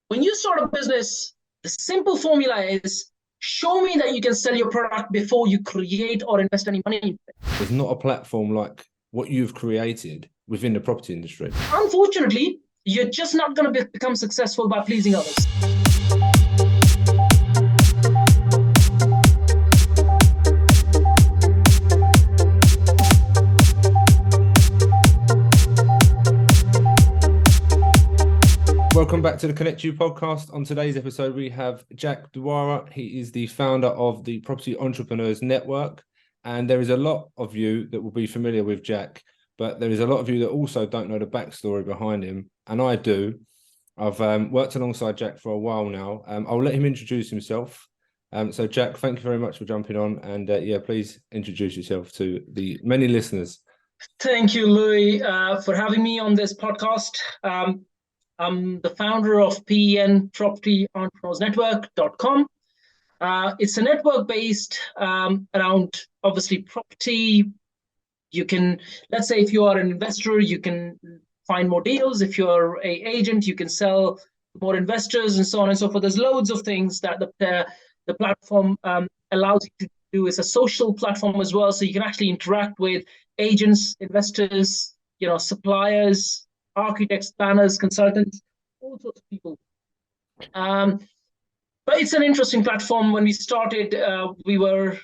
When you start a business, the simple formula is show me that you can sell your product before you create or invest any money into it. There's not a platform like what you've created within the property industry. Unfortunately, you're just not going to become successful by pleasing others. Welcome back to the Connect You podcast. On today's episode, we have Jack Dawhra. He is the founder of the Property Entrepreneurs Network. And there is a lot of you that will be familiar with Jack, but there is a lot of you that also don't know the backstory behind him. And I do. I've worked alongside Jack for a while now. I'll let him introduce himself. So Jack, thank you very much for jumping on. And please introduce yourself to the many listeners. Thank you, Louis, for having me on this podcast. I'm the founder of PEN Property Entrepreneurs Network.com. It's a network based around obviously property. You can, let's say if you are an investor, you can find more deals. If you're an agent, you can sell more investors and so on and so forth. There's loads of things that the platform allows you to do. It's a social platform as well. So you can actually interact with agents, investors, suppliers, architects, planners, consultants, all sorts of people. But it's an interesting platform. When we started, we were,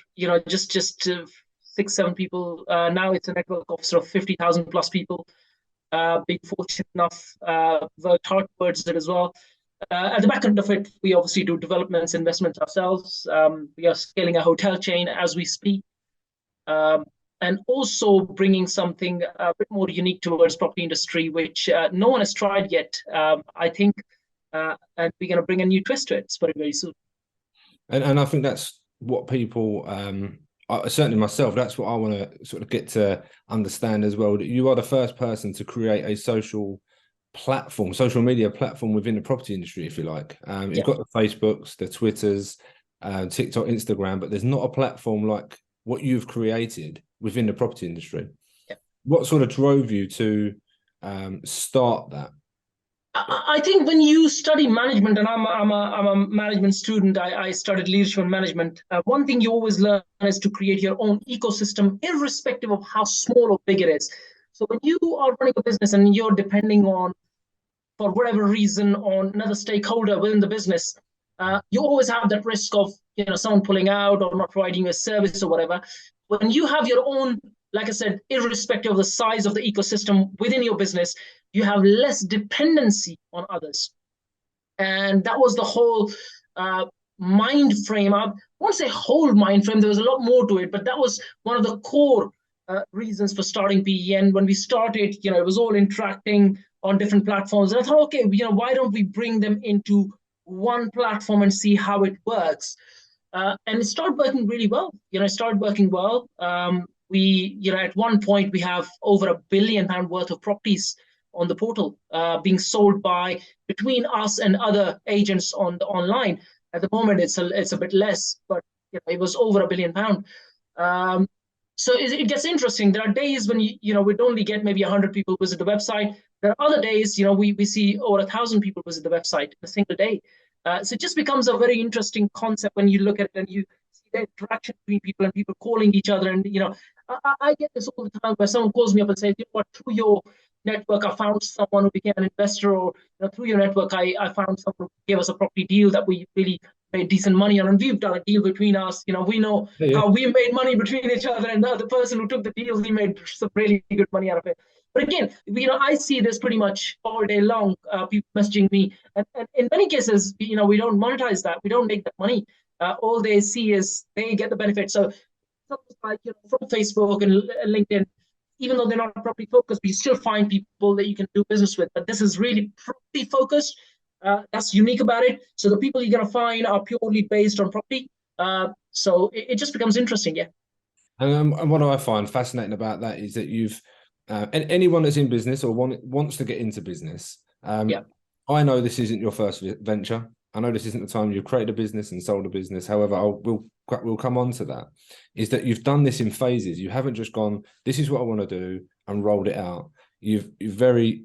just 6-7 people. Now it's a network of sort of 50,000 plus people. Being fortunate enough, worked hard towards it as well. At the back end of it, we obviously do developments, investments ourselves. We are scaling a hotel chain as we speak. And also bringing something a bit more unique towards property industry, which no one has tried yet, I think, and we're going to bring a new twist to it very, very soon. And I think that's what people, certainly myself, that's what I want to sort of get to understand as well, that you are the first person to create a social media platform within the property industry, if you like. You've got the Facebooks, the Twitters, TikTok, Instagram, but there's not a platform like what you've created within the property industry. Yeah. What sort of drove you to start that? I think when you study management, and I'm a management student, I studied leadership and management. One thing you always learn is to create your own ecosystem, irrespective of how small or big it is. So when you are running a business and you're depending on, for whatever reason, on another stakeholder within the business, you always have that risk of someone pulling out or not providing a service or whatever. When you have your own, like I said, irrespective of the size of the ecosystem within your business, you have less dependency on others. And that was the whole mind frame. I won't say whole mind frame, there was a lot more to it, but that was one of the core reasons for starting PEN. When we started, it was all interacting on different platforms. And I thought, okay, why don't we bring them into one platform and see how it works? And it started working really well. It started working well. We, at one point, we have over £1 billion worth of properties on the portal being sold by between us and other agents on the online. At the moment, it's a bit less, but it was over £1 billion. So it gets interesting. There are days when we'd only get maybe 100 people visit the website. There are other days, we see over 1,000 people visit the website in a single day. So it just becomes a very interesting concept when you look at it and you see the interaction between people and people calling each other. And I get this all the time where someone calls me up and says, what, through your network, I found someone who became an investor, or through your network, I found someone who gave us a property deal that we really made decent money on, and we've done a deal between us. We know how we made money between each other, and the other person who took the deal, he made some really good money out of it. But again, I see this pretty much all day long, people messaging me, and in many cases, we don't monetize that, we don't make that money. All they see is they get the benefit. So like from Facebook and LinkedIn, even though they're not property focused, we still find people that you can do business with. But this is really property focused. That's unique about it. So the people you're going to find are purely based on property. So it just becomes interesting, yeah. And what I find fascinating about that is that you've, anyone that's in business or wants to get into business, I know this isn't your first venture. I know this isn't the time you've created a business and sold a business. However, we'll come on to that, is that you've done this in phases. You haven't just gone, this is what I want to do, and rolled it out. You've very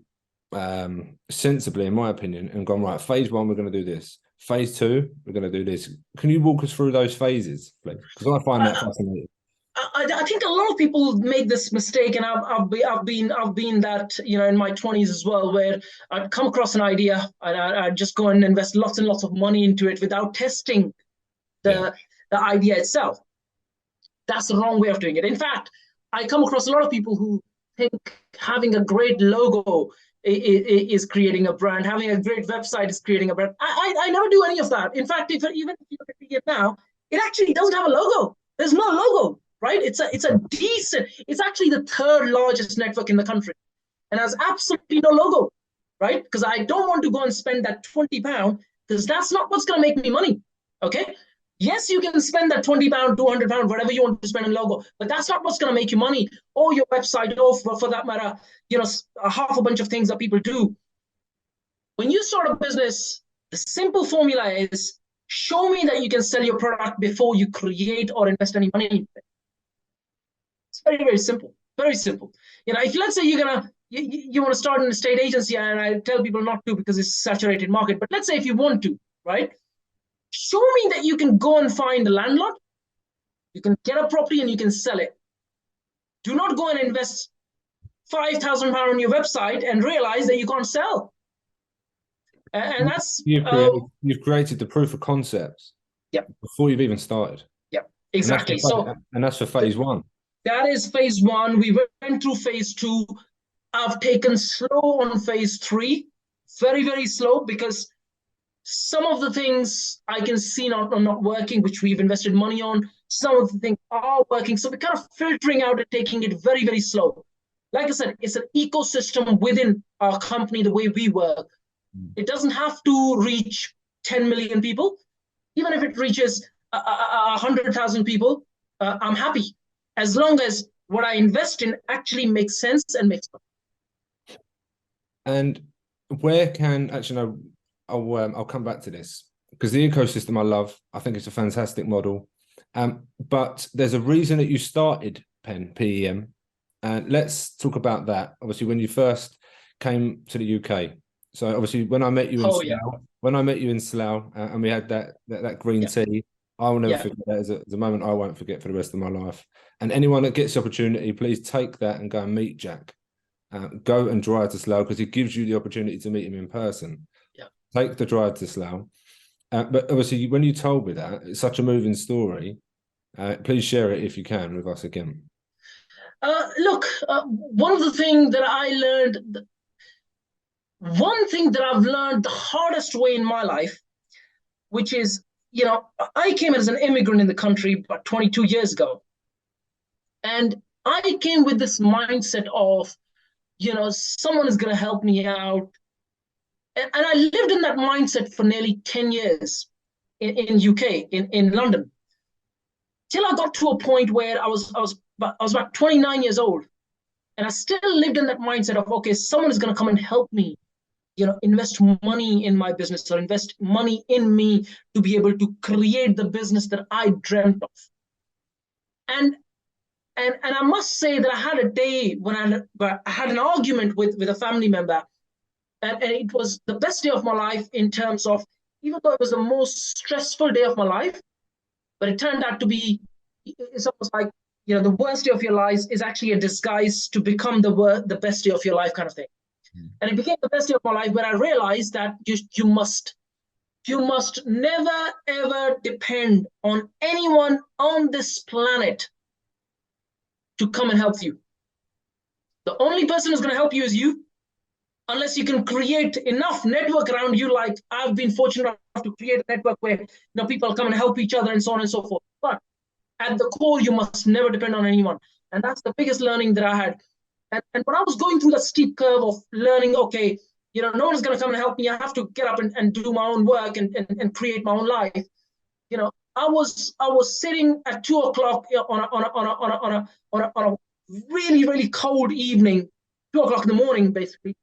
sensibly, in my opinion, and gone, right, phase one, we're going to do this. Phase two, we're going to do this. Can you walk us through those phases, please? Because I find that fascinating. I think a lot of people make this mistake, and I've been that, in my 20s as well, where I'd come across an idea and I'd just go and invest lots and lots of money into it without testing the idea itself. That's the wrong way of doing it. In fact, I come across a lot of people who think having a great logo is creating a brand, having a great website is creating a brand. I never do any of that. In fact, even if you look at it now, it actually doesn't have a logo. There's no logo, right? It's actually the third largest network in the country and has absolutely no logo, right? Because I don't want to go and spend that £20 because that's not what's going to make me money, okay? Yes, you can spend that £20, £200, whatever you want to spend on logo, but that's not what's going to make you money, or your website, or for that matter, half a bunch of things that people do. When you start a business, the simple formula is show me that you can sell your product before you create or invest any money in it. It's very, very simple. Very simple. If let's say you want to start an estate agency, and I tell people not to because it's a saturated market, but let's say if you want to, right? Show me that you can go and find a landlord, you can get a property and you can sell it. Do not go and invest £5,000 on your website and realize that you can't sell. And that's you've created the proof of concept before you've even started. Yeah, exactly. And that's for phase one. That is phase one. We went through phase two. I've taken slow on phase three, very, very slow, because some of the things I can see not working, which we've invested money on. Some of the things are working. So we're kind of filtering out and taking it very, very slow. Like I said, it's an ecosystem within our company, the way we work. It doesn't have to reach 10 million people. Even if it reaches 100,000 people, I'm happy. As long as what I invest in actually makes sense and makes money. And where can, actually, no, I'll come back to this because the ecosystem I love. I think it's a fantastic model. But there's a reason that you started PEM. And let's talk about that. Obviously, when you first came to the UK. So obviously, when I met you in Slough, and we had that green tea, I will never forget that. As a moment I won't forget for the rest of my life. And anyone that gets the opportunity, please take that and go and meet Jack. Go and drive to Slough because it gives you the opportunity to meet him in person. Take the drive to Slough. But obviously, when you told me that, it's such a moving story. Please share it if you can with us again. Look, one of the things that I learned, one thing that I've learned the hardest way in my life, which is, I came as an immigrant in the country about 22 years ago. And I came with this mindset of, someone is going to help me out. And I lived in that mindset for nearly 10 years in UK, in London, till I got to a point where I was about 29 years old. And I still lived in that mindset of, okay, someone is going to come and help me, invest money in my business or invest money in me to be able to create the business that I dreamt of. And I must say that I had a day when I had an argument with a family member. And it was the best day of my life in terms of, even though it was the most stressful day of my life, but it turned out to be, it's almost like, the worst day of your life is actually a disguise to become the best day of your life kind of thing. And it became the best day of my life where I realized that you must never, ever depend on anyone on this planet to come and help you. The only person who's going to help you is you. Unless you can create enough network around you, like I've been fortunate enough to create a network where people come and help each other and so on and so forth. But at the core, you must never depend on anyone. And that's the biggest learning that I had. And when I was going through the steep curve of learning, okay, no one's going to come and help me. I have to get up and do my own work and create my own life. I was sitting at 2:00 on a really, really cold evening, 2:00 in the morning, basically.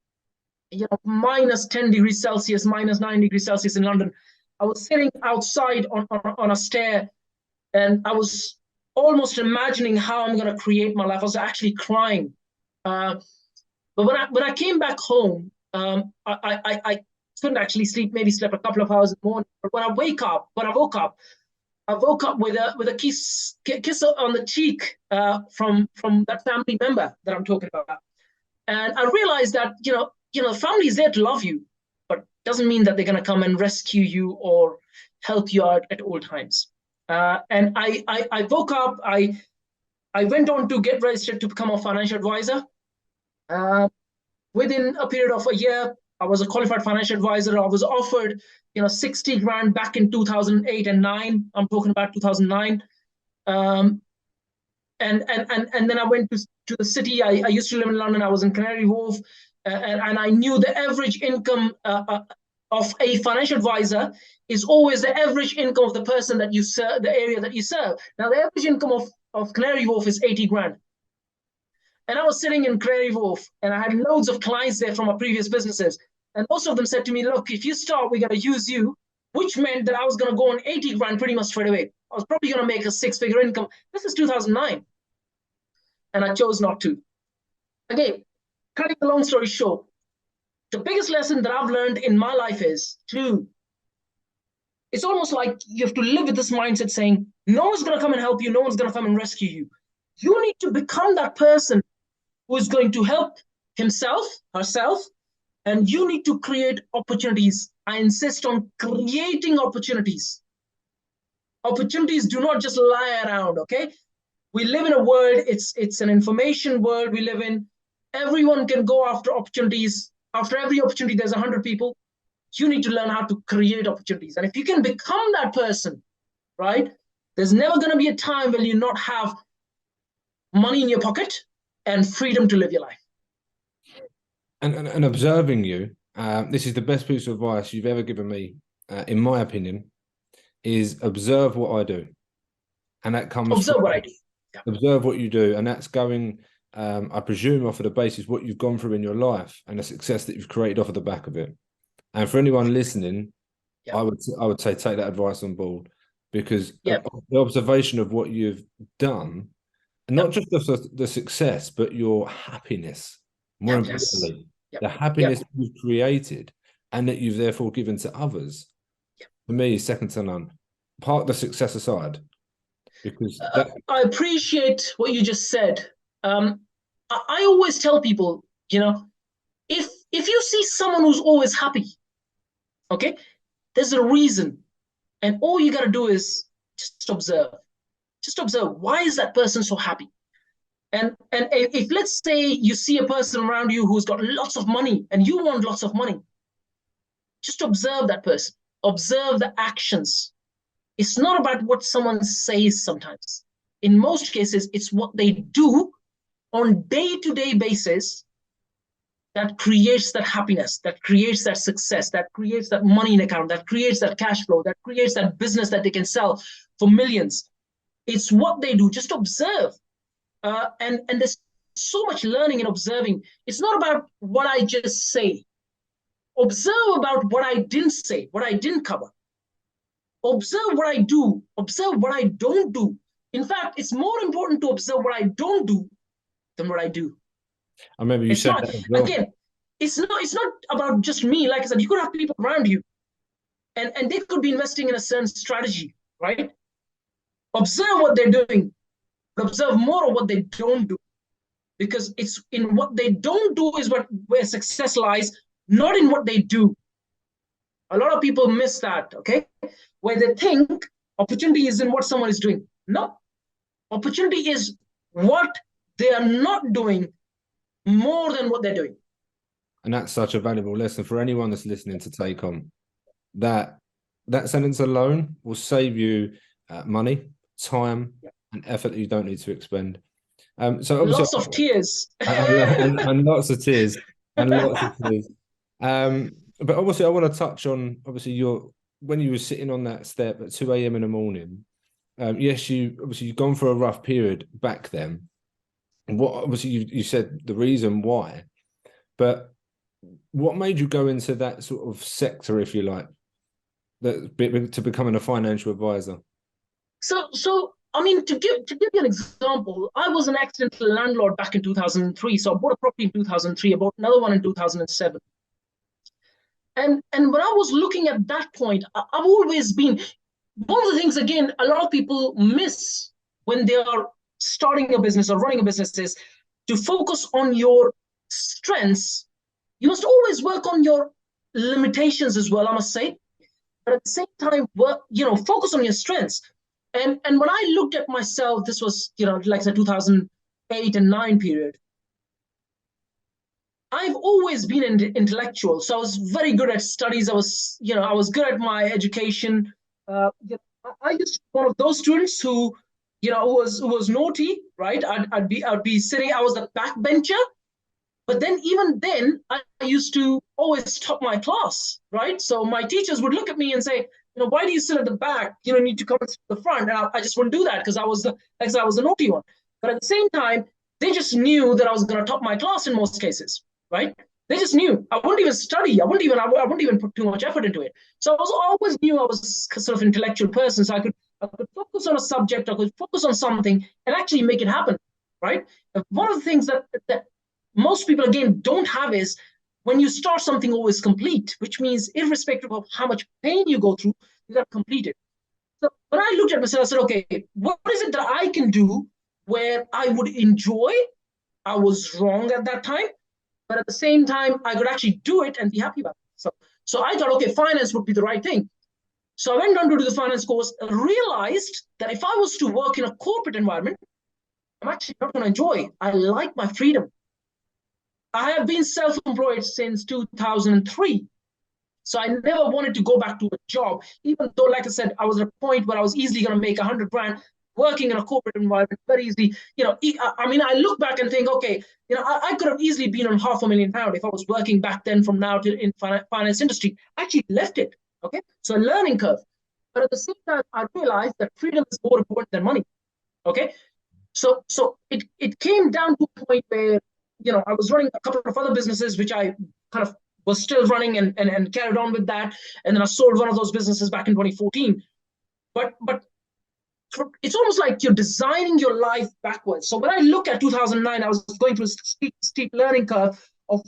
Minus 10 degrees Celsius, minus 9 degrees Celsius in London. I was sitting outside on a stair, and I was almost imagining how I'm going to create my life. I was actually crying. But when I came back home, I couldn't actually sleep. Maybe slept a couple of hours in the morning. But when I woke up with a kiss on the cheek from that family member that I'm talking about, and I realized that family is there to love you, but doesn't mean that they're going to come and rescue you or help you out at all times. And I woke up. I went on to get registered to become a financial advisor. Within a period of a year, I was a qualified financial advisor. I was offered, 60 grand back in 2008 and 9. I'm talking about 2009. And then I went to the city. I used to live in London. I was in Canary Wharf, and I knew the average income of a financial advisor is always the average income of the person that you serve, the area that you serve. Now, the average income of Canary Wharf is 80 grand. And I was sitting in Canary Wharf, and I had loads of clients there from my previous businesses. And most of them said to me, look, if you start, we're going to use you, which meant that I was going to go on 80 grand pretty much straight away. I was probably going to make a 6-figure income. This is 2009. And I chose not to. Again, cutting the long story short, the biggest lesson that I've learned in my life is it's almost like you have to live with this mindset saying, no one's going to come and help you. No one's going to come and rescue you. You need to become that person who is going to help himself, herself, and you need to create opportunities. I insist on creating opportunities. Opportunities do not just lie around, okay? We live in a world, it's an information world we live in. Everyone can go after opportunities. After every opportunity, there's 100 people. You need to learn how to create opportunities. And if you can become that person, right, there's never going to be a time when you not have money in your pocket and freedom to live your life. And observing you, this is the best piece of advice you've ever given me, in my opinion, is observe what I do. And that comes observe what I do. Yeah. Observe what you do. And that's going, I presume, off of the basis what you've gone through in your life and the success that you've created off of the back of it. And for anyone listening, yeah. I would say take that advice on board, because the observation of what you've done, not just the success, but your happiness, more importantly, the happiness you've created and that you've therefore given to others, for me, is second to none. Part the success aside, because I appreciate what you just said. I always tell people, if you see someone who's always happy, okay, there's a reason, and all you got to do is just observe. Just observe, why is that person so happy? And if let's say you see a person around you who's got lots of money and you want lots of money, just observe that person. Observe the actions. It's not about what someone says sometimes. In most cases, it's what they do on day-to-day basis that creates that happiness, that creates that success, that creates that money in account, that creates that cash flow, that creates that business that they can sell for millions. It's what they do. Just observe. And there's so much learning in observing. It's not about what I just say. Observe about what I didn't say, what I didn't cover. Observe what I do. Observe what I don't do. In fact, it's more important to observe what I don't do than what I do. I remember you said that as well. Again, it's not about just me. Like I said, you could have people around you, and they could be investing in a certain strategy, right? Observe what they're doing, but observe more of what they don't do, because it's in what they don't do is where success lies, not in what they do. A lot of people miss that, okay? Where they think opportunity is in what someone is doing. No, opportunity is what they are not doing more than what they're doing. And that's such a valuable lesson for anyone that's listening to take on. That sentence alone will save you money, time, and effort that you don't need to expend. So obviously, lots of tears. and lots of tears. And lots of tears. But obviously, I want to touch on, obviously, when you were sitting on that step at 2 a.m. in the morning. Yes, you've gone for a rough period back then. And what obviously you said the reason why, but what made you go into that sort of sector, if you like, to becoming a financial advisor? So I mean, to give you an example, I was an accidental landlord back in 2003. So I bought a property in 2003, I bought another one in 2007. And when I was looking at that point, I've always been one of the things, again, a lot of people miss when they are starting a business or running a business is to focus on your strengths. You must always work on your limitations as well, I must say. But at the same time, work, focus on your strengths. And when I looked at myself, this was, like the 2008 and 9 period. I've always been an intellectual, so I was very good at studies. I was good at my education. I used to be one of those students who was naughty, right? I'd be sitting. I was the backbencher, but then even then, I used to always top my class, right? So my teachers would look at me and say, why do you sit at the back? You don't need to come to the front. And I just wouldn't do that because I was the naughty one. But at the same time, they just knew that I was going to top my class in most cases, right? They just knew I wouldn't even study. I wouldn't even put too much effort into it. So I always knew I was sort of intellectual person. So I could focus on a subject, I could focus on something and actually make it happen, right? One of the things that most people, again, don't have is when you start something always complete, which means irrespective of how much pain you go through, you got to complete it. So when I looked at myself, I said, okay, what is it that I can do where I would enjoy? I was wrong at that time, but at the same time, I could actually do it and be happy about it. So I thought, okay, finance would be the right thing. So I went on to do the finance course, realized that if I was to work in a corporate environment, I'm actually not going to enjoy. I like my freedom. I have been self-employed since 2003. So I never wanted to go back to a job, even though, like I said, I was at a point where I was easily going to make 100 grand working in a corporate environment, very easily. I mean, I look back and think, okay, I could have easily been on £500,000 if I was working back then from now to in finance industry. I actually left it. Okay. So a learning curve. But at the same time, I realized that freedom is more important than money. Okay. So it came down to a point where, I was running a couple of other businesses, which I kind of was still running and carried on with that. And then I sold one of those businesses back in 2014. But it's almost like you're designing your life backwards. So when I look at 2009, I was going through a steep learning curve of,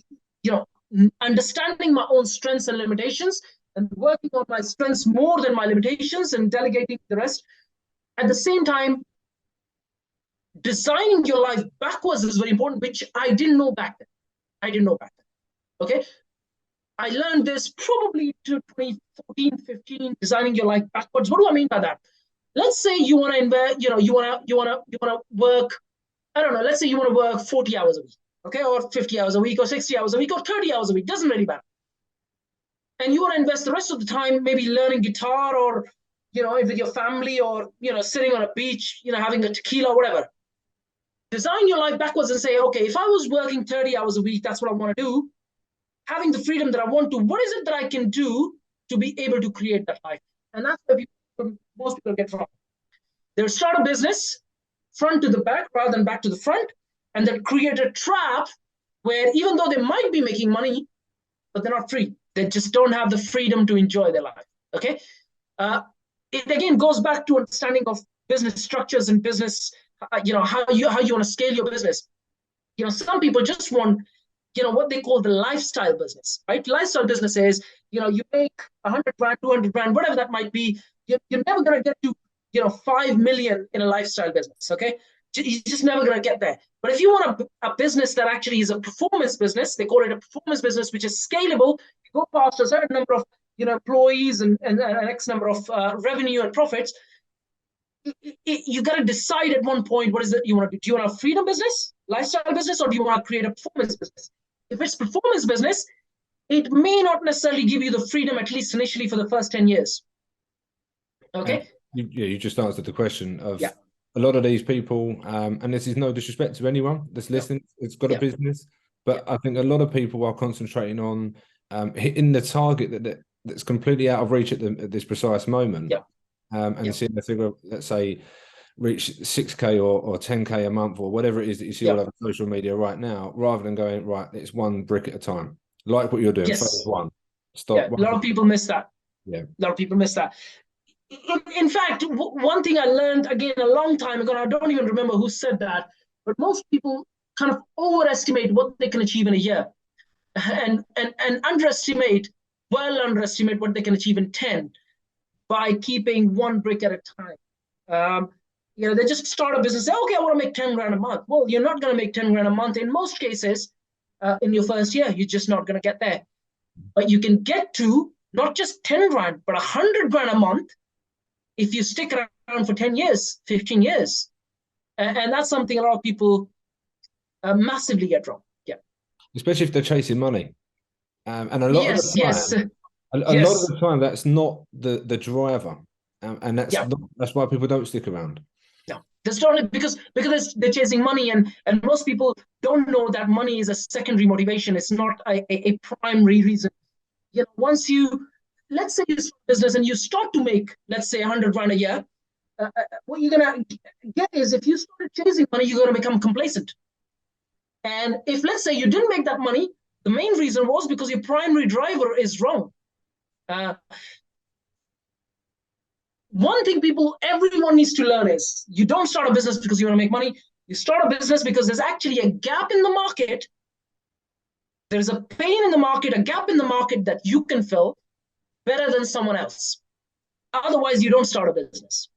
understanding my own strengths and limitations and working on my strengths more than my limitations and delegating the rest. At the same time, designing your life backwards is very important, which I didn't know back then. Okay. I learned this probably to 2014, 15, designing your life backwards. What do I mean by that? Let's say you want to invest, you want to work, I don't know, let's say you want to work 40 hours a week, okay, or 50 hours a week, or 60 hours a week, or 30 hours a week, doesn't really matter. And you want to invest the rest of the time maybe learning guitar or, with your family or, sitting on a beach, having a tequila or whatever. Design your life backwards and say, okay, if I was working 30 hours a week, that's what I want to do. Having the freedom that I want to, what is it that I can do to be able to create that life? And that's where most people get wrong. They'll start a business front to the back rather than back to the front, and they'll create a trap where even though they might be making money, but they're not free. They just don't have the freedom to enjoy their life. Okay. It again goes back to understanding of business structures and business, how you want to scale your business. Some people just want, what they call the lifestyle business, right? Lifestyle business is, you make 100 grand, 200 grand, whatever that might be. You're never going to get to, 5 million in a lifestyle business. Okay. You're just never going to get there. But if you want a business that actually is a performance business, they call it a performance business, which is scalable, you go past a certain number of, employees and an X number of revenue and profits. You got to decide at one point, what is it you want to do? Do you want a freedom business, lifestyle business, or do you want to create a performance business? If it's performance business, it may not necessarily give you the freedom, at least initially, for the first 10 years. Okay. You just answered the question of a lot of these people, and this is no disrespect to anyone that's listening, it's got a business, but I think a lot of people are concentrating on hitting the target that's completely out of reach at this precise moment. And seeing the figure, let's say, reach 6K or 10K a month or whatever it is that you see all over social media right now, rather than going, right, it's one brick at a time, like what you're doing. Phase one. Stop. A lot of people miss that. A lot of people miss that. In fact, one thing I learned, again, a long time ago, and I don't even remember who said that, but most people kind of overestimate what they can achieve in a year and underestimate well underestimate what they can achieve in 10 by keeping one brick at a time. They just start a business, say, okay, I want to make 10 grand a month. Well, you're not going to make 10 grand a month in most cases in your first year. You're just not going to get there. But you can get to not just 10 grand, but 100 grand a month if you stick around for 10 years, 15 years. And that's something a lot of people massively get wrong. Yeah. Especially if they're chasing money. And a lot of the time, a lot of the time, that's not the driver. And that's why people don't stick around. No, that's only because they're chasing money, and most people don't know that money is a secondary motivation. It's not a primary reason. Once let's say you start a business and you start to make, let's say, 100 grand a year, what you're gonna get is, if you started chasing money, you're gonna become complacent. And if, let's say, you didn't make that money, the main reason was because your primary driver is wrong. One thing everyone needs to learn is, you don't start a business because you want to make money. You start a business because there's actually a gap in the market. There's a pain in the market, a gap in the market that you can fill better than someone else. Otherwise, you don't start a business.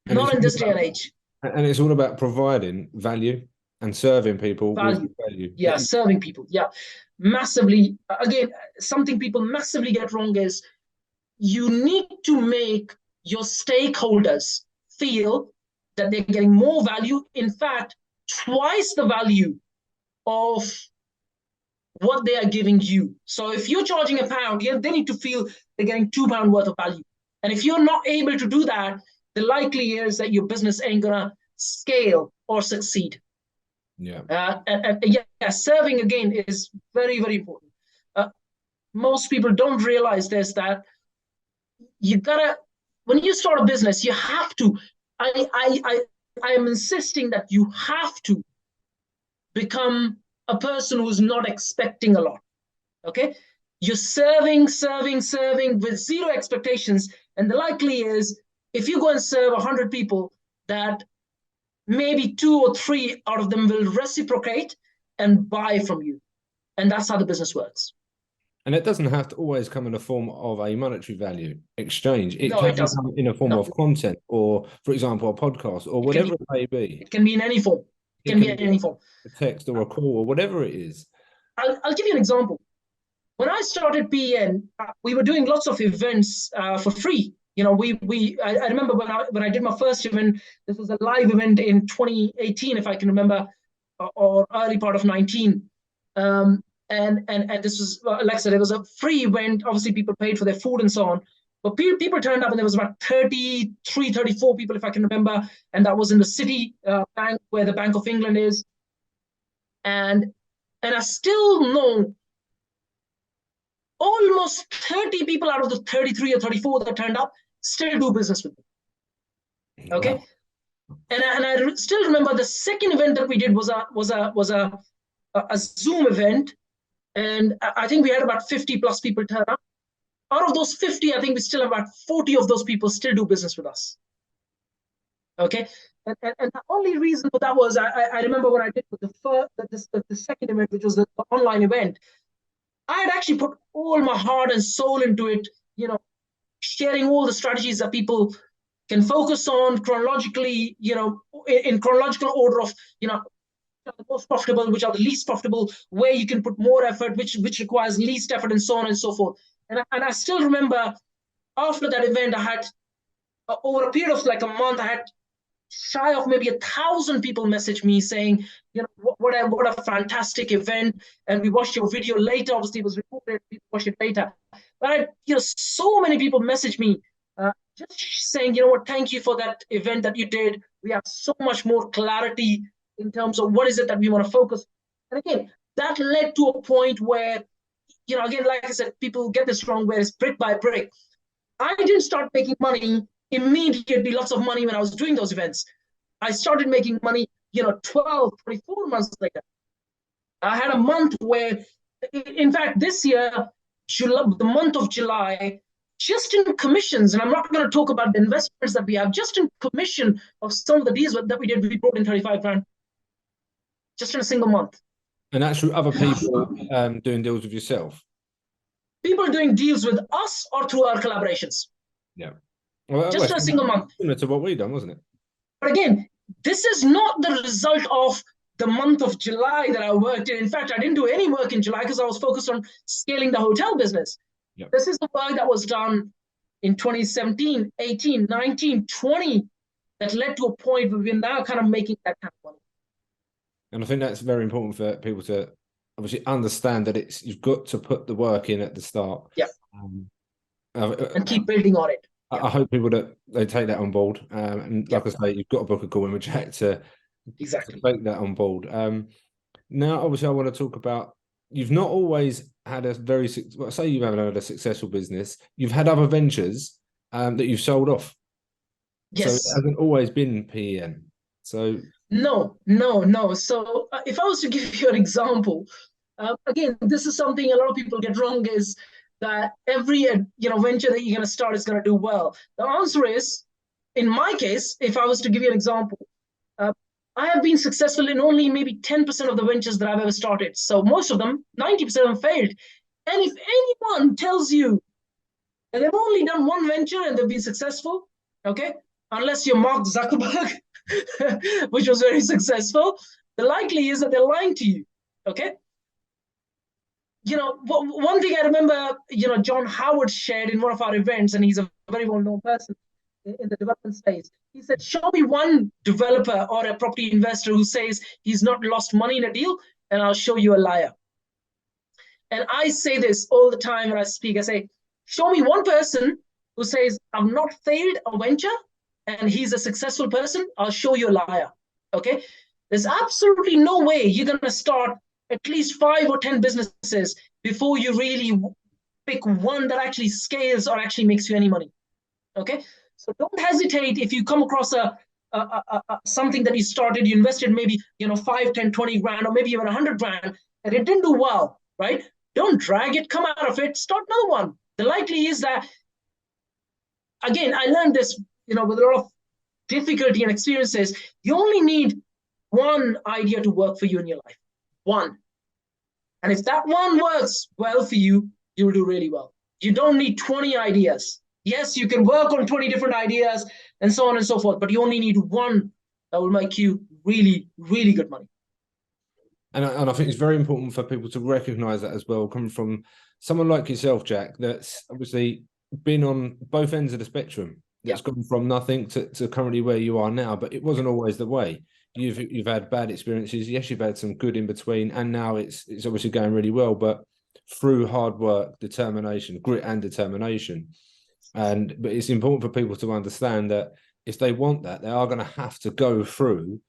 Not in this day and age. And it's all about providing value and serving people with value. Yeah, serving people. Yeah, massively. Again, something people massively get wrong is, you need to make your stakeholders feel that they're getting more value. In fact, twice the value of what they are giving you. So if you're charging £1, they need to feel they're getting £2 worth of value. And if you're not able to do that, the likely is that your business ain't gonna scale or succeed. Yeah. Serving, again, is very, very important. Most people don't realize this, that when you start a business, you have to, I am insisting that you have to become a person who's not expecting a lot. Okay? You're serving with zero expectations. And the likely is, if you go and serve 100 people, that maybe 2 or 3 out of them will reciprocate and buy from you. And that's how the business works. And it doesn't have to always come in the form of a monetary value exchange. It can come in a form of content, or, for example, a podcast, or whatever it may be. It can be in any form. It can be in any form. A text or a call or whatever it is. I'll give you an example. When I started PEN, we were doing lots of events for free. I remember when I did my first event, this was a live event in 2018, if I can remember, or early part of 19. And this was, like I said, it was a free event. Obviously, people paid for their food and so on. But people turned up, and there was about 33, 34 people, if I can remember. And that was in the City Bank, where the Bank of England is. And I still know almost 30 people out of the 33 or 34 that turned up still do business with me. Okay. Wow. And I still remember the second event that we did was a Zoom event. And I think we had about 50 plus people turn up. Out of those 50, I think we still have about 40 of those people still do business with us. Okay. And the only reason for that was, I remember when I did the second event, which was the online event, I had actually put all my heart and soul into it, sharing all the strategies that people can focus on chronologically, in chronological order of, the most profitable, which are the least profitable, where you can put more effort, which requires least effort, and so on and so forth. And I still remember, after that event, I had, over a period of like a month, I had shy of maybe 1,000 people message me saying, what a fantastic event. And we watched your video later. Obviously, it was recorded. We watched it later. But so many people messaged me just saying, thank you for that event that you did. We have so much more clarity in terms of what is it that we want to focus. And again, that led to a point where, again, like I said, people get this wrong, where it's brick by brick. I didn't start making money immediately, lots of money, when I was doing those events. I started making money, 12, 24 months later. I had a month where, in fact, this year, the month of July, just in commissions, and I'm not going to talk about the investments that we have, just in commission of some of the deals that we did, we brought in 35 grand. Just in a single month. And that's through other people doing deals with yourself? people doing deals with us or through our collaborations. Yeah. Well, Just for a single month. Similar to what we've done, wasn't it? But again, this is not the result of the month of July that I worked in. In fact, I didn't do any work in July because I was focused on scaling the hotel business. Yep. This is the work that was done in 2017, 18, 19, 20 that led to a point where we're now kind of making that kind of money. And I think that's very important for people to obviously understand that you've got to put the work in at the start. Yeah. And keep building on it. I hope people that they take that on board. And like I say, you've got to book a call with Jack to take that on board. Now, obviously, I want to talk about, you've not always had a very, well, say you haven't had a successful business. You've had other ventures that you've sold off. Yes. So it hasn't always been PEN. So no. So if I was to give you an example, again, this is something a lot of people get wrong, is that every venture that you're going to start is going to do well. The answer is, in my case, if I was to give you an example, I have been successful in only maybe 10% of the ventures that I've ever started. So most of them, 90% have failed. And if anyone tells you that they've only done one venture and they've been successful, okay, unless you're Mark Zuckerberg, which was very successful, the likely is that they're lying to you, okay? One thing I remember, John Howard shared in one of our events, and he's a very well-known person in the development space. He said, show me one developer or a property investor who says he's not lost money in a deal, and I'll show you a liar. And I say this all the time when I speak. I say, show me one person who says, I've not failed a venture, and he's a successful person, I'll show you a liar, okay? There's absolutely no way you're going to start at least 5 or 10 businesses before you really pick one that actually scales or actually makes you any money, okay? So don't hesitate if you come across something that you started, you invested maybe 5, 10, 20 grand, or maybe even 100 grand, and it didn't do well, right? Don't drag it, come out of it, start another one. The likely is that, again, I learned this, with a lot of difficulty and experiences. You only need one idea to work for you in your life, one. And if that one works well for you, you'll do really well. You don't need 20 ideas. Yes, you can work on 20 different ideas and so on and so forth, but you only need one that will make you really, really good money. And I think it's very important for people to recognize that as well, coming from someone like yourself, Jack, that's obviously been on both ends of the spectrum. That's gone from nothing to currently where you are now, but it wasn't always the way. You've had bad experiences. Yes, you've had some good in between, and now it's obviously going really well, but through hard work, determination, grit and determination. But it's important for people to understand that if they want that, they are going to have to go through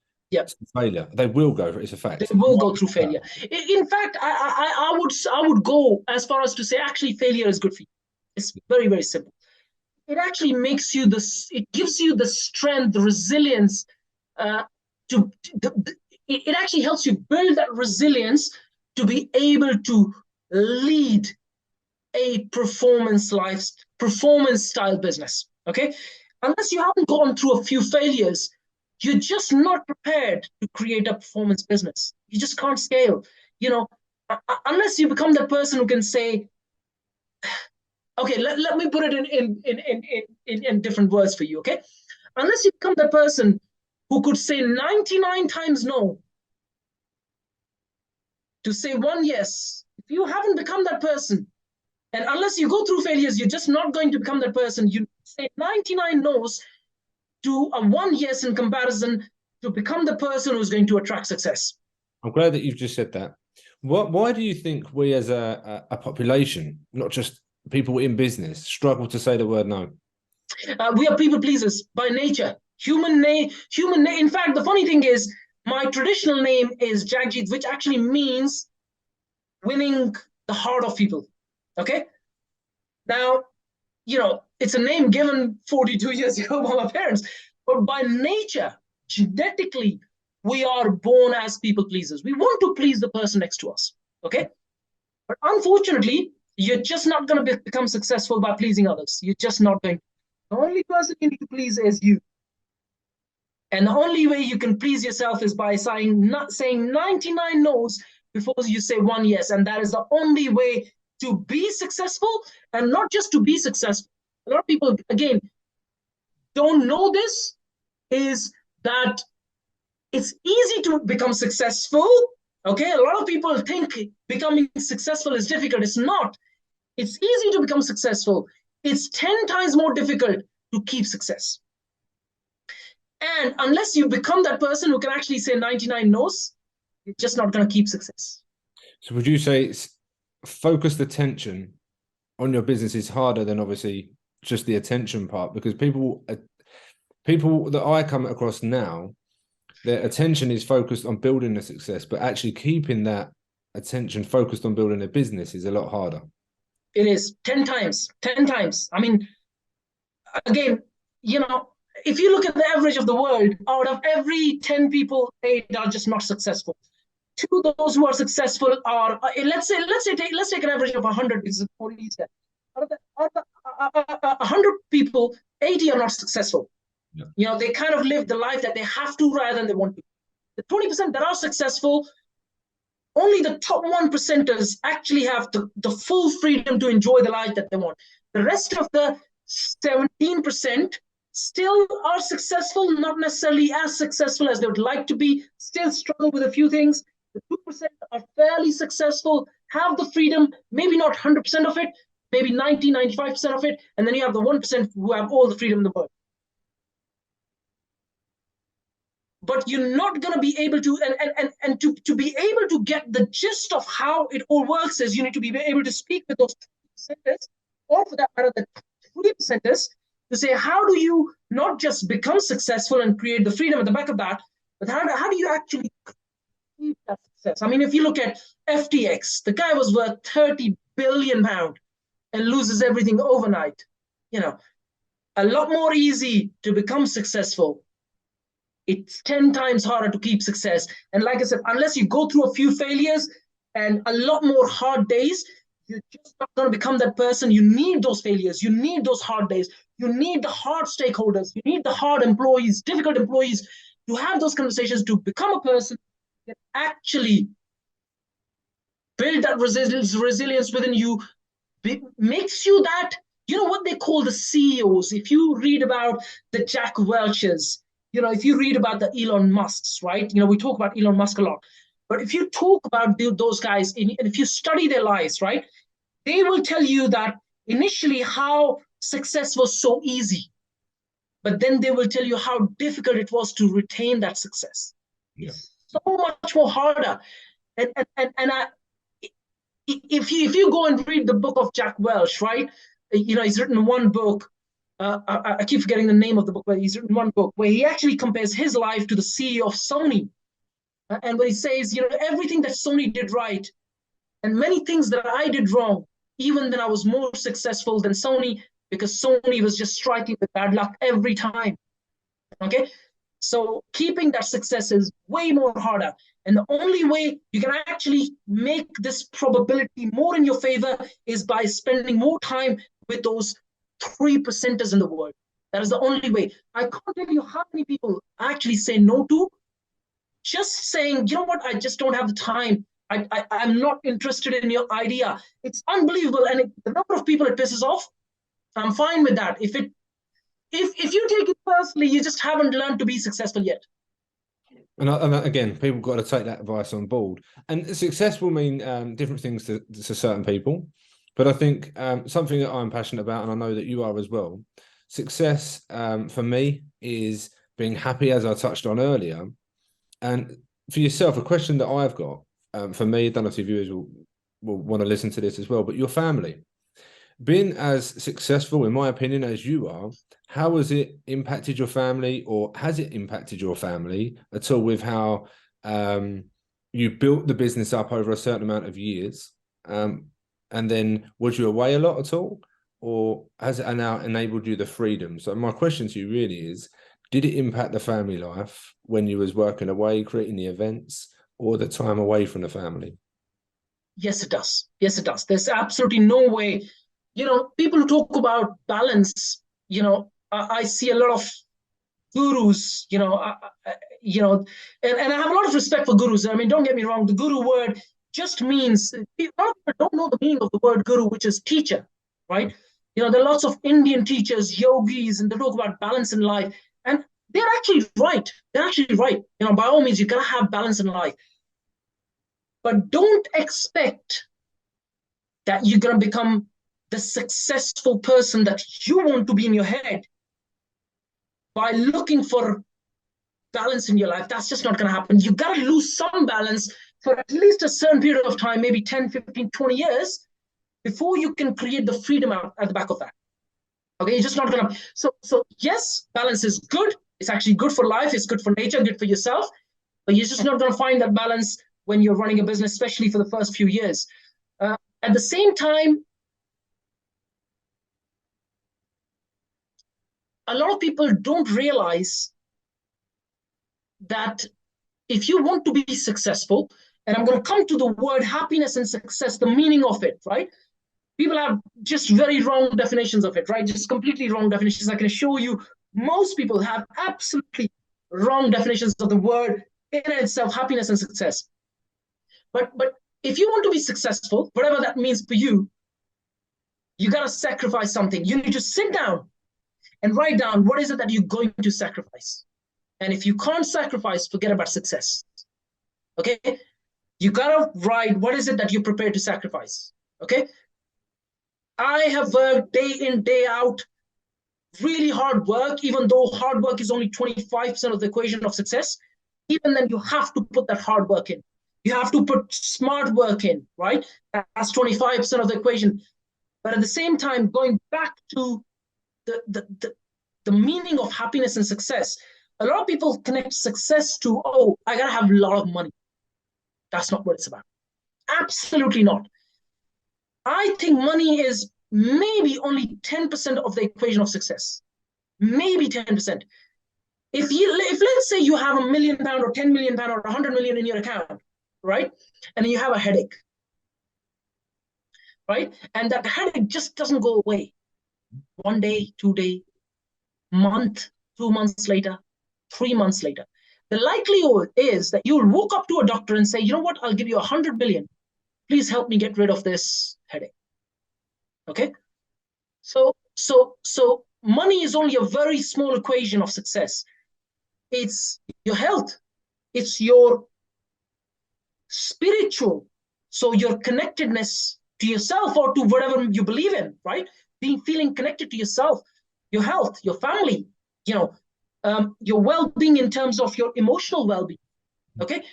failure. They will go through it. It's a fact. They will go through failure. In fact, I would go as far as to say, actually, failure is good for you. It's very, very simple. It actually makes you it gives you the strength, the resilience. It actually helps you build that resilience to be able to lead a performance style business. Okay, unless you haven't gone through a few failures, you're just not prepared to create a performance business. You just can't scale. Unless you become that person who can say, okay, let me put it in different words for you. Okay, unless you become that person who could say 99 times no to say one yes, if you haven't become that person, and unless you go through failures, you're just not going to become that person. You say 99 no's to a one yes in comparison to become the person who's going to attract success. I'm glad that you've just said that. Why do you think we as a population, not just people in business, struggle to say the word no? We are people pleasers by nature. Human name. In fact, the funny thing is, my traditional name is Jagjit, which actually means winning the heart of people. Okay. Now, it's a name given 42 years ago by my parents, but by nature, genetically, we are born as people pleasers. We want to please the person next to us. Okay. But unfortunately, you're just not going to become successful by pleasing others. You're just not going. The only person you need to please is you. And the only way you can please yourself is by saying 99 no's before you say one yes. And that is the only way to be successful, and not just to be successful. A lot of people, again, don't know this, is that it's easy to become successful. Okay, a lot of people think becoming successful is difficult. It's not. It's easy to become successful. It's 10 times more difficult to keep success. And unless you become that person who can actually say 99 no's, you're just not going to keep success. So would you say it's focused attention on your business is harder than obviously just the attention part? Because people that I come across now, their attention is focused on building a success, but actually keeping that attention focused on building a business is a lot harder. It is 10 times. I mean, again, if you look at the average of the world, out of every 10 people, 8 are just not successful. 2, those who are successful are, let's take an average of 100, because it's more easier. Out of 100 people, 80 are not successful. Yeah. They kind of live the life that they have to rather than they want to. The 20% that are successful, only the top 1%ers actually have the full freedom to enjoy the life that they want. The rest of the 17% still are successful, not necessarily as successful as they would like to be, still struggle with a few things. The 2% are fairly successful, have the freedom, maybe not 100% of it, maybe 90, 95% of it, and then you have the 1% who have all the freedom in the world. But you're not going to be able to, and to be able to get the gist of how it all works is you need to be able to speak with those 2%ers, or for that matter, the 3%ers, to say, how do you not just become successful and create the freedom at the back of that, but how do you actually keep that success? I mean, if you look at FTX, the guy was worth 30 billion pound and loses everything overnight. A lot more easy to become successful. It's 10 times harder to keep success. And like I said, unless you go through a few failures and a lot more hard days, you're just not going to become that person. You need those failures. You need those hard days. You need the hard stakeholders. You need the hard employees, difficult employees, to have those conversations, to become a person that actually build that resilience within you, makes you that, what they call the CEOs. If you read about the Jack Welches, if you read about the Elon Musks, right? We talk about Elon Musk a lot. But if you talk about those guys, and if you study their lives, right, they will tell you that initially how success was so easy. But then they will tell you how difficult it was to retain that success. Yeah. So much more harder. And if you go and read the book of Jack Welch, right, he's written one book. I keep forgetting the name of the book, but he's written one book where he actually compares his life to the CEO of Sony. And where he says, everything that Sony did right and many things that I did wrong, even then I was more successful than Sony, because Sony was just striking with bad luck every time. Okay? So keeping that success is way more harder. And the only way you can actually make this probability more in your favor is by spending more time with those 3%ers in the world. That is the only way. I can't tell you how many people actually say no to just saying, you know what, I just don't have the time. I'm not interested in your idea. It's unbelievable. And the number of people it pisses off, I'm fine with that. If you take it personally, you just haven't learned to be successful yet. And again, people got to take that advice on board. And success will mean different things to certain people. But I think something that I'm passionate about, and I know that you are as well, success for me is being happy, as I touched on earlier. And for yourself, a question that I've got, for me, I don't know if viewers will want to listen to this as well, but your family. Being as successful, in my opinion, as you are, how has it impacted your family, or has it impacted your family at all with how you built the business up over a certain amount of years? And then was you away a lot at all, or has it now enabled you the freedom? So my question to you really is, did it impact the family life when you was working away, creating the events, or the time away from the family? Yes, it does. Yes, it does. There's absolutely no way. People who talk about balance, I see a lot of gurus, and I have a lot of respect for gurus. I mean, don't get me wrong, the guru word just means, a lot of people don't know the meaning of the word guru, which is teacher, right? You know, there are lots of Indian teachers, yogis, and they talk about balance in life. And they're actually right. They're actually right. You know, by all means, you gotta have balance in life. But don't expect that you're gonna become the successful person that you want to be in your head by looking for balance in your life. That's just not going to happen. You got to lose some balance for at least a certain period of time, maybe 10, 15, 20 years, before you can create the freedom out at the back of that. Okay, you're just not going to. So yes, balance is good. It's actually good for life. It's good for nature, good for yourself. But you're just not going to find that balance when you're running a business, especially for the first few years. At the same time, a lot of people don't realize that if you want to be successful, and I'm going to come to the word happiness and success, the meaning of it, right? People have just very wrong definitions of it, right? Just completely wrong definitions. I can assure you, most people have absolutely wrong definitions of the word in itself, happiness and success. But if you want to be successful, whatever that means for you, you got to sacrifice something. You need to sit down and write down what is it that you're going to sacrifice. And if you can't sacrifice, forget about success. Okay? You gotta write what is it that you're prepared to sacrifice. Okay? I have worked day in, day out, really hard work, even though hard work is only 25% of the equation of success. Even then, you have to put that hard work in. You have to put smart work in, right? That's 25% of the equation. But at the same time, going back to the meaning of happiness and success, a lot of people connect success to, oh, I gotta have a lot of money. That's not what it's about. Absolutely not. I think money is maybe only 10% of the equation of success. Maybe 10%. If let's say you have £1 million or 10 million pound or 100 million in your account, right? And you have a headache, right? And that headache just doesn't go away. 1 day, 2 days, month, 2 months later, 3 months later. The likelihood is that you'll walk up to a doctor and say, you know what, I'll give you 100 million. Please help me get rid of this headache. Okay? So money is only a very small equation of success. It's your health. It's your spiritual. So your connectedness to yourself or to whatever you believe in, right? Feeling connected to yourself, your health, your family, you know, your well-being in terms of your emotional well-being. Okay,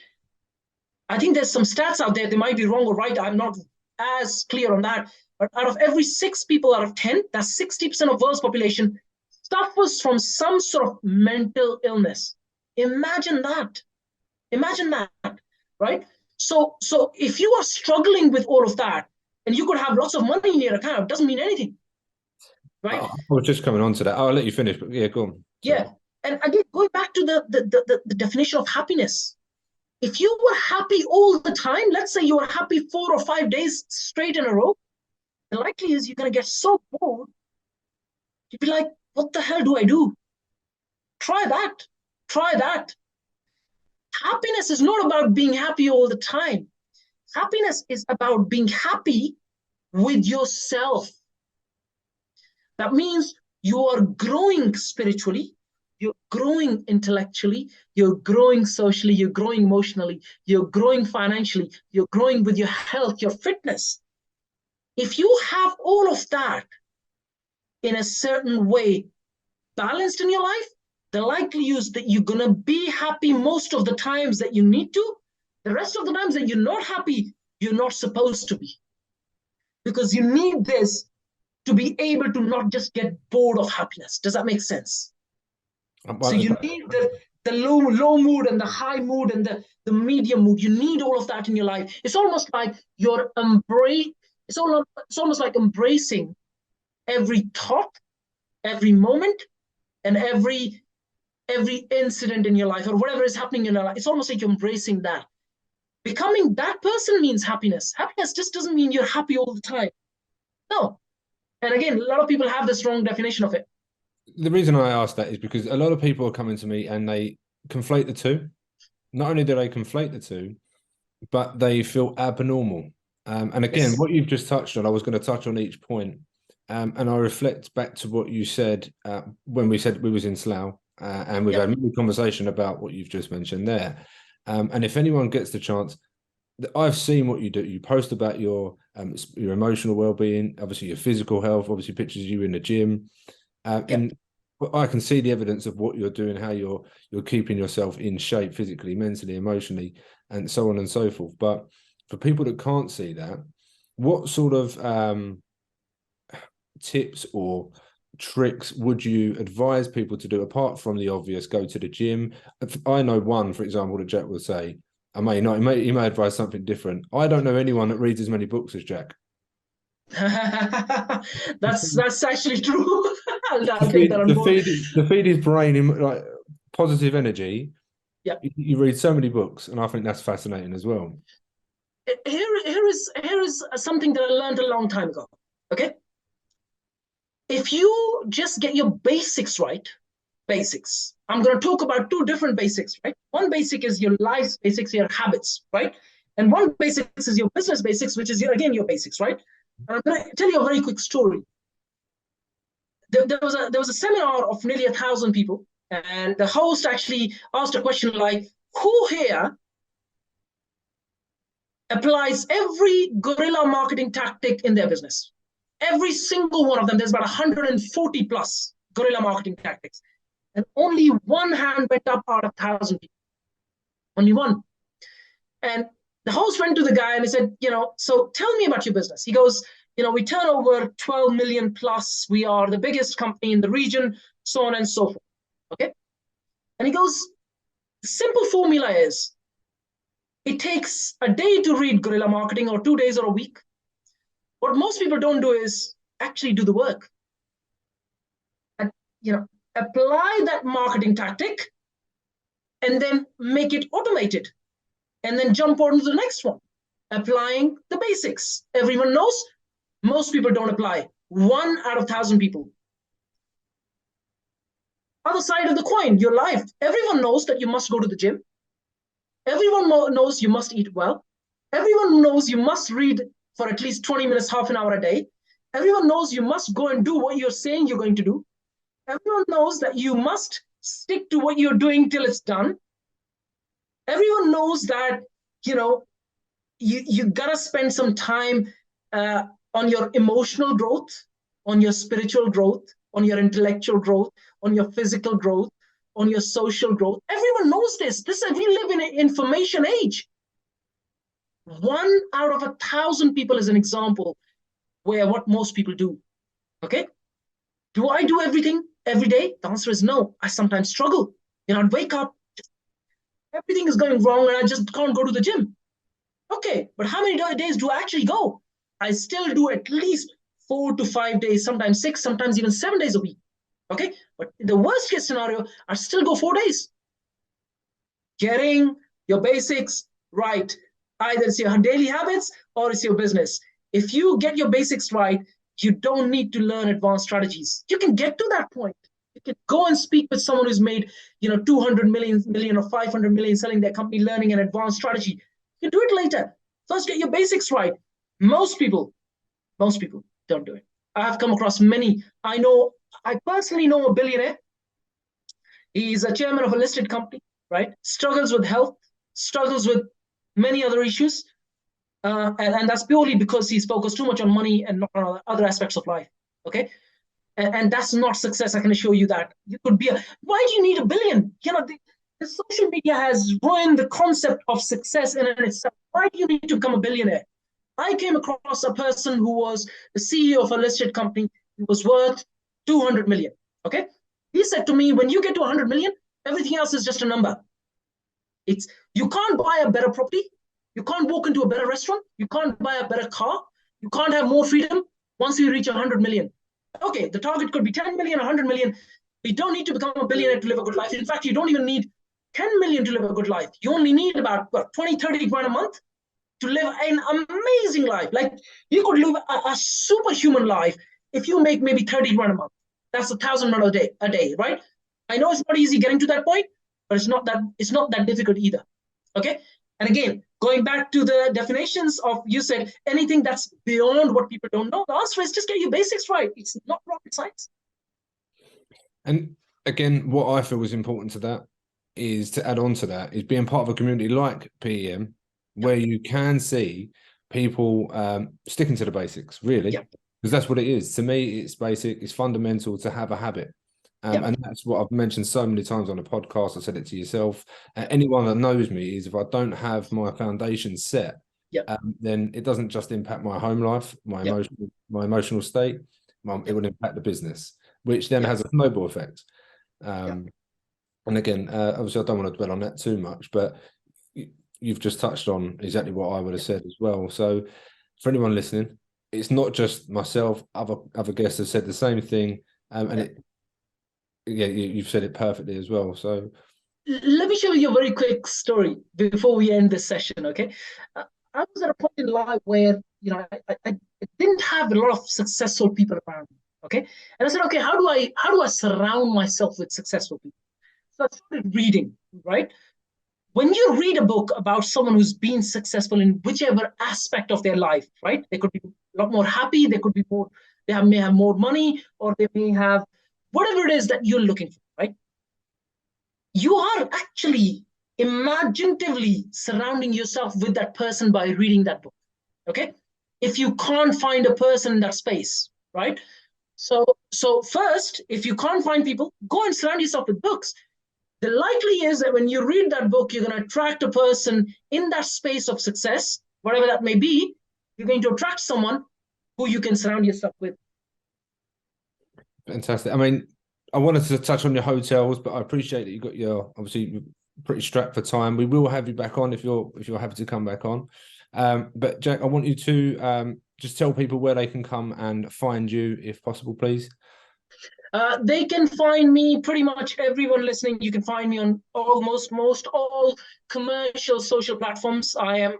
I think there's some stats out there. They might be wrong or right. I'm not as clear on that. But out of every 6 people out of 10, that's 60% of world's population suffers from some sort of mental illness. Imagine that. Imagine that, right? So if you are struggling with all of that, and you could have lots of money in your account, it doesn't mean anything, right? I was just coming on to that. I'll let you finish, but yeah, go on. Yeah. And again, going back to the definition of happiness, if you were happy all the time, let's say you were happy 4 or 5 days straight in a row, the likelihood is you're going to get so bored, you'd be like, what the hell do I do? Try that. Try that. Happiness is not about being happy all the time. Happiness is about being happy with yourself. That means you are growing spiritually, you're growing intellectually, you're growing socially, you're growing emotionally, you're growing financially, you're growing with your health, your fitness. If you have all of that in a certain way balanced in your life, the likelihood is that you're going to be happy most of the times that you need to. The rest of the times that you're not happy, you're not supposed to be. Because you need this to be able to not just get bored of happiness. Does that make sense? So you need the low mood and the high mood and the medium mood. You need all of that in your life. It's almost like you're it's almost like embracing every thought, every moment, and every incident in your life or whatever is happening in your life. It's almost like you're embracing that. Becoming that person means happiness. Happiness just doesn't mean you're happy all the time. No. And again, a lot of people have this wrong definition of it. The reason I ask that is because a lot of people are coming to me and they conflate the two. Not only do they conflate the two, but they feel abnormal. And again, Yes. what you've just touched on, I was going to touch on each point. And I reflect back to what you said when we said we was in Slough, and we've Yeah. had many conversation about what you've just mentioned there. And if anyone gets the chance, I've seen what you do. You post about your emotional well-being, obviously your physical health, obviously pictures of you in the gym, and I can see the evidence of what you're doing, how you're keeping yourself in shape physically, mentally, emotionally, and so on and so forth. But for people that can't see that, what sort of tips or tricks would you advise people to do apart from the obvious? Go to the gym. I know one, for example, that Jack would say. I may not. He may advise something different. I don't know anyone that reads as many books as Jack. That's actually true. To I'll take that feed on to board. feed to feed his brain in like positive energy. Yeah. You read so many books, and I think that's fascinating as well. Here is something that I learned a long time ago. Okay, if you just get your basics right, basics. I'm going to talk about two different basics, right? One basic is your life's basics, your habits, right? And one basics is your business basics, which is again your basics, right? And I'm going to tell you a very quick story. There was a seminar of nearly 1,000 people, and the host actually asked a question like, "Who here applies every guerrilla marketing tactic in their business?" Every single one of them. There's about 140 plus guerrilla marketing tactics, and only one hand went up out of 1,000 people. Only one. And the host went to the guy and he said, so tell me about your business. He goes, we turn over 12 million plus. We are the biggest company in the region, so on and so forth. Okay. And he goes, the simple formula is it takes a day to read guerrilla marketing or 2 days or a week. What most people don't do is actually do the work. And, apply that marketing tactic and then make it automated. And then jump on to the next one, applying the basics. Everyone knows, most people don't apply. 1 out of 1,000 people. Other side of the coin, your life. Everyone knows that you must go to the gym. Everyone knows you must eat well. Everyone knows you must read for at least 20 minutes, half an hour a day. Everyone knows you must go and do what you're saying you're going to do. Everyone knows that you must stick to what you're doing till it's done. Everyone knows that, you gotta spend some time on your emotional growth, on your spiritual growth, on your intellectual growth, on your physical growth, on your social growth. Everyone knows this. We live in an information age. 1 out of 1,000 people is an example where what most people do. Okay. Do I do everything every day? The answer is no. I sometimes struggle. I'd wake up, everything is going wrong, and I just can't go to the gym. Okay, but how many days do I actually go? I still do at least 4 to 5 days, sometimes 6, sometimes even 7 days a week. Okay, but the worst case scenario, I still go 4 days. Getting your basics right. Either it's your daily habits or it's your business. If you get your basics right, you don't need to learn advanced strategies. You can get to that point. You can go and speak with someone who's made 200 million or 500 million selling their company, learning an advanced strategy. You can do it later. First, get your basics right. Most people don't do it. I have come across many. I personally know a billionaire. He's a chairman of a listed company, right? Struggles with health, struggles with many other issues. And that's purely because he's focused too much on money and not on other aspects of life. Okay. And that's not success. I can assure you that. You could be why do you need $1 billion? The social media has ruined the concept of success in itself. Why do you need to become a billionaire? I came across a person who was the CEO of a listed company. He was worth 200 million. Okay. He said to me, when you get to 100 million, everything else is just a number. You can't buy a better property. You can't walk into a better restaurant. You can't buy a better car. You can't have more freedom once you reach 100 million. Okay, the target could be 10 million, 100 million. You don't need to become a billionaire to live a good life. In fact, you don't even need 10 million to live a good life. You only need about 20, 30 grand a month to live an amazing life. Like you could live a superhuman life if you make maybe 30 grand a month. That's $1,000 a day, right? I know it's not easy getting to that point, but it's not that difficult either. Okay. And again, Going back to the definitions of, you said anything that's beyond what people don't know. The answer is just get your basics right. It's not rocket science. And again, what I feel is important to that is to add on to that is being part of a community like PEM, where you can see people sticking to the basics, really, because that's what it is. To me, it's basic, it's fundamental to have a habit. And that's what I've mentioned so many times on the podcast. I said it to yourself. Anyone that knows me is if I don't have my foundation set, then it doesn't just impact my home life, my emotional state, it will impact the business, which then has a snowball effect. And again, obviously, I don't want to dwell on that too much, but you've just touched on exactly what I would have said as well. So for anyone listening, it's not just myself, other guests have said the same thing. You've said it perfectly as well. So let me share you a very quick story before we end this session, okay? I was at a point in life where, I didn't have a lot of successful people around me, okay? And I said, okay, how do I surround myself with successful people? So I started reading, right? When you read a book about someone who's been successful in whichever aspect of their life, right? They could be a lot more happy, they may have more money, or they may have whatever it is that you're looking for, right? You are actually imaginatively surrounding yourself with that person by reading that book, okay? If you can't find a person in that space, right? So first, if you can't find people, go and surround yourself with books. The likely is that when you read that book, you're going to attract a person in that space of success, whatever that may be. You're going to attract someone who you can surround yourself with. Fantastic. I mean, I wanted to touch on your hotels, but I appreciate that you got your, obviously, pretty strapped for time. We will have you back on if you're happy to come back on. But Jack, I want you to just tell people where they can come and find you, if possible, please. They can find me, pretty much everyone listening, you can find me on almost all commercial social platforms. I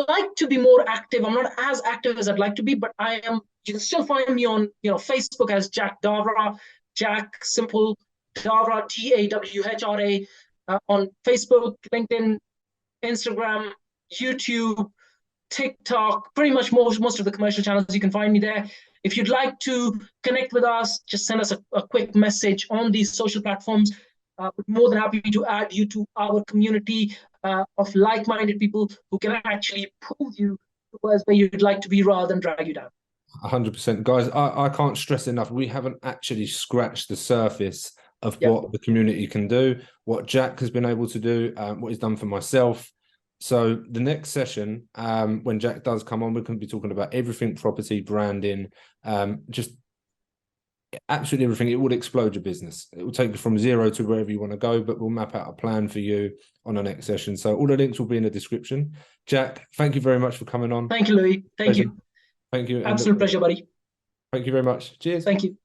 like to be more active. I'm not as active as I'd like to be, but I am. You can still find me on, Facebook as Jack Dawhra, Jack Simple Dawhra, Dawhra, on Facebook, LinkedIn, Instagram, YouTube, TikTok, pretty much most of the commercial channels. You can find me there. If you'd like to connect with us, just send us a quick message on these social platforms. We're more than happy to add you to our community of like-minded people who can actually pull you towards where you'd like to be rather than drag you down. 100%. Guys, I can't stress enough, we haven't actually scratched the surface of what the community can do, what Jack has been able to do, what he's done for myself. So the next session, when Jack does come on, we're going to be talking about everything property, branding, just absolutely everything. It will explode your business. It will take you from zero to wherever you want to go, but we'll map out a plan for you on the next session. So all the links will be in the description. Jack, thank you very much for coming on. Thank you, Louis. Thank you. Thank you. Absolute pleasure, buddy. Thank you very much. Cheers. Thank you.